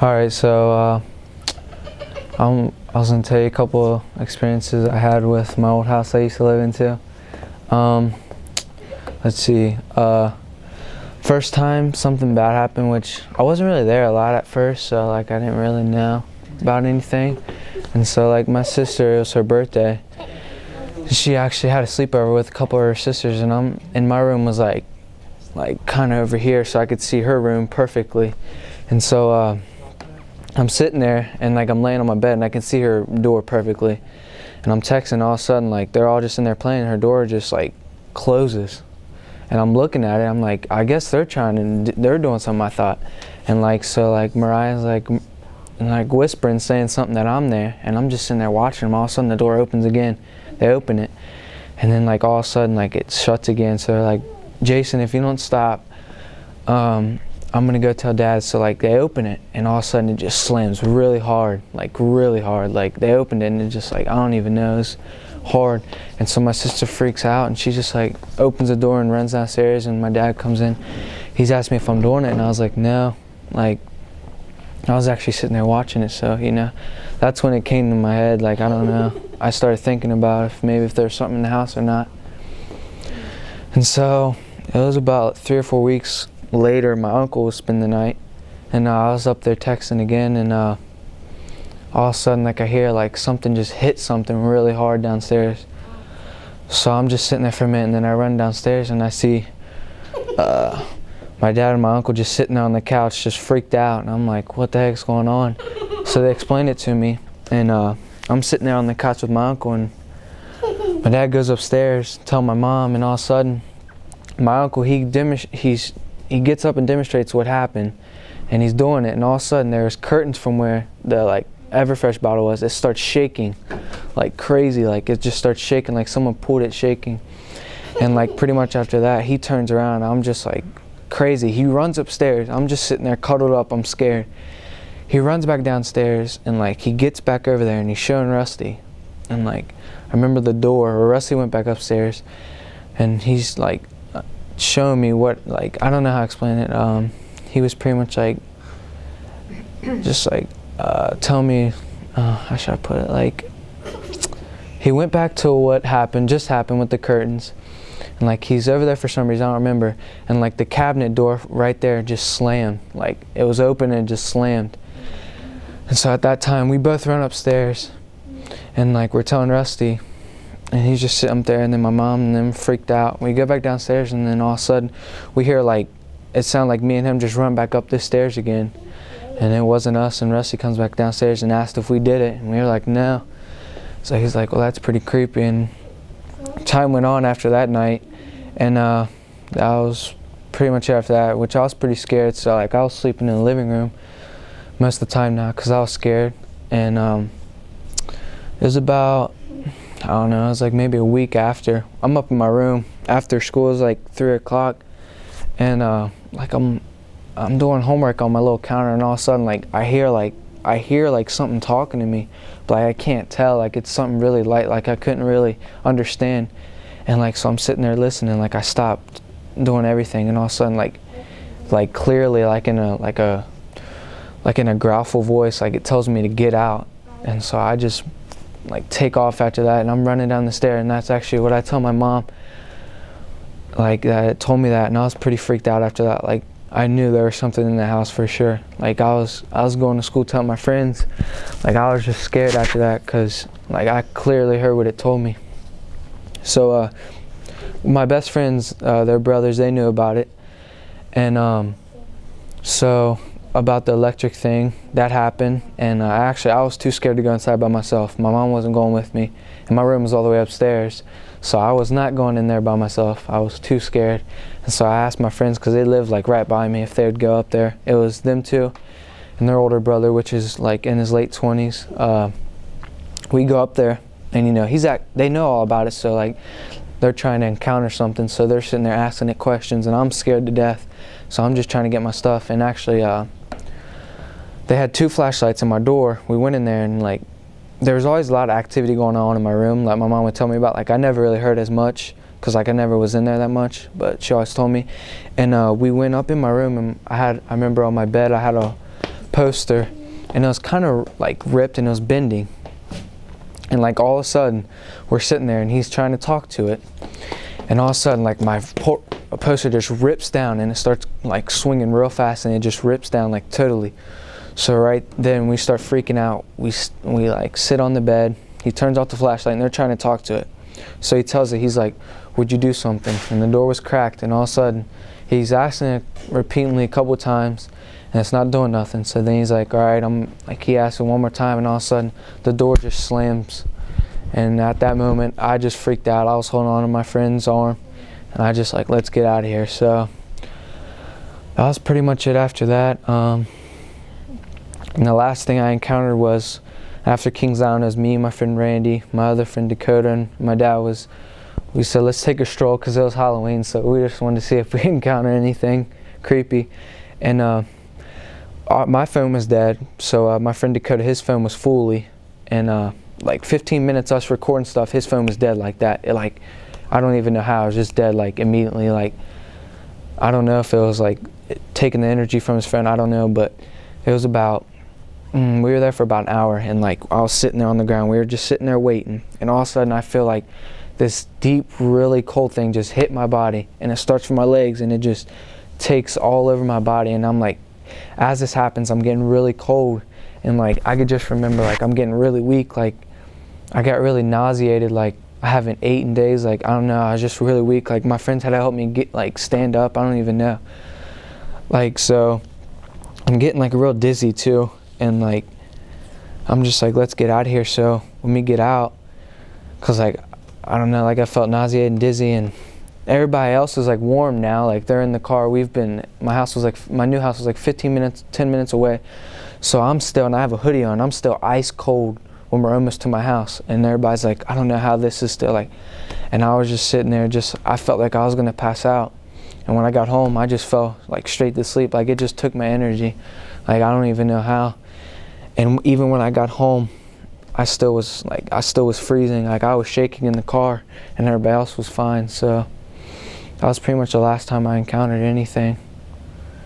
Alright, so I was going to tell you a couple of experiences I had with my old house I used to live into. Let's see. First time something bad happened, which I wasn't really there a lot at first, so like I didn't really know about anything. And so like my sister, it was her birthday. She actually had a sleepover with a couple of her sisters, and my room was like kind of over here, so I could see her room perfectly. And so I'm sitting there and like I'm laying on my bed and I can see her door perfectly. And I'm texting, all of a sudden like they're all just in there playing, and her door just like closes. And I'm looking at it, I'm like, I guess they're doing something, I thought. And like, so like Mariah's like whispering, saying something that I'm there, and I'm just sitting there watching them. All of a sudden the door opens again. They open it, and then like all of a sudden like it shuts again. So they're like, Jason, if you don't stop, I'm gonna go tell Dad. So like they open it, and all of a sudden it just slams really hard, like really hard. Like they opened it and it just like, I don't even know, it's hard. And so my sister freaks out and she just like opens the door and runs downstairs, and my dad comes in. He's asked me if I'm doing it, and I was like, no. Like I was actually sitting there watching it, so you know, that's when it came to my head. Like, I don't know, I started thinking about if there's something in the house or not. And so it was about 3 or 4 weeks later, my uncle was spending the night, and I was up there texting again, and all of a sudden like I hear like something just hit something really hard downstairs. So I'm just sitting there for a minute, and then I run downstairs and I see my dad and my uncle just sitting on the couch, just freaked out, and I'm like, what the heck's going on? So they explained it to me, and I'm sitting there on the couch with my uncle, and my dad goes upstairs, tell my mom, and all of a sudden my uncle, he gets up and demonstrates what happened, and he's doing it, and all of a sudden there's curtains from where the like Everfresh bottle was. It starts shaking like crazy, like it just starts shaking, like someone pulled it shaking. And like pretty much after that he turns around, I'm just like crazy. He runs upstairs, I'm just sitting there cuddled up, I'm scared. He runs back downstairs, and like he gets back over there and he's showing Rusty. And like I remember the door where Rusty went back upstairs, and he's like showing me what, like, I don't know how to explain it. He was pretty much like just like tell me, how should I put it, like he went back to what just happened with the curtains, and like he's over there for some reason, I don't remember, and like the cabinet door right there just slammed, like it was open and just slammed. And so at that time we both run upstairs, and like we're telling Rusty, and he's just sitting up there, and then my mom and them freaked out. We go back downstairs, and then all of a sudden we hear like, it sounded like me and him just run back up the stairs again, and it wasn't us. And Rusty comes back downstairs and asked if we did it, and we were like, no. So he's like, well, that's pretty creepy. And time went on after that night, and that was pretty much after that, which I was pretty scared. So like I was sleeping in the living room most of the time now because I was scared. And it was about, I don't know, it was like maybe a week after. I'm up in my room after school. It was like 3 o'clock, and like I'm doing homework on my little counter, and all of a sudden like I hear like something talking to me, but like, I can't tell, like it's something really light, like I couldn't really understand. And like so I'm sitting there listening, like I stopped doing everything, and all of a sudden like clearly like in a growlful voice, like it tells me to get out. And so I just like take off after that, and I'm running down the stair, and that's actually what I tell my mom, like that it told me that. And I was pretty freaked out after that. Like I knew there was something in the house for sure. Like I was going to school telling my friends, like I was just scared after that, because like I clearly heard what it told me. So my best friends, their brothers, they knew about it. And so about the electric thing, that happened, and I was too scared to go inside by myself. My mom wasn't going with me, and my room was all the way upstairs, so I was not going in there by myself. I was too scared. And so I asked my friends, because they lived like right by me, if they would go up there. It was them two and their older brother, which is like in his late 20s. We go up there, and you know, they know all about it, so like they're trying to encounter something, so they're sitting there asking it questions, and I'm scared to death. So I'm just trying to get my stuff. And actually they had 2 flashlights in my door. We went in there, and like there was always a lot of activity going on in my room, like my mom would tell me about. Like I never really heard as much, because like I never was in there that much, but she always told me. And we went up in my room, and I remember on my bed I had a poster, and it was kind of like ripped and it was bending. And like all of a sudden, we're sitting there and he's trying to talk to it. And all of a sudden, like my poster just rips down and it starts like swinging real fast, and it just rips down like totally. So right then we start freaking out. We like sit on the bed. He turns off the flashlight and they're trying to talk to it. So he tells it, he's like, would you do something? And the door was cracked, and all of a sudden he's asking it repeatedly a couple of times and it's not doing nothing. So then he's like, all right, he asks it one more time, and all of a sudden the door just slams. And at that moment I just freaked out. I was holding on to my friend's arm and I just like, let's get out of here. So that was pretty much it after that. And the last thing I encountered was after Kings Island. It was me, my friend Randy, my other friend Dakota, and my dad. We said, let's take a stroll because it was Halloween, so we just wanted to see if we encountered anything creepy. And my phone was dead, so my friend Dakota, his phone was fully, and like 15 minutes us recording stuff, his phone was dead like that. It, like, I don't even know how, it was just dead like immediately. Like, I don't know if it was like taking the energy from his phone, I don't know, but it was about, we were there for about an hour, and like I was sitting there on the ground, we were just sitting there waiting, and all of a sudden I feel like this deep, really cold thing just hit my body, and it starts from my legs and it just takes all over my body. And I'm like, as this happens, I'm getting really cold, and like I could just remember like I'm getting really weak, like I got really nauseated, like I haven't eaten in days, like I don't know, I was just really weak. Like my friends had to help me get like stand up, I don't even know. Like, so I'm getting like real dizzy too, and like I'm just like, let's get out of here. So when we get out, cause like I don't know, like I felt nauseated and dizzy, and everybody else is like warm now, like they're in the car. My new house was like 10 minutes away. So I'm still, and I have a hoodie on, I'm still ice cold when we're almost to my house, and everybody's like, I don't know how this is still like, and I was just sitting there, I felt like I was gonna pass out. And when I got home, I just fell like straight to sleep. Like it just took my energy, like I don't even know how. And even when I got home, I still was freezing, like I was shaking in the car, and everybody else was fine. So that was pretty much the last time I encountered anything.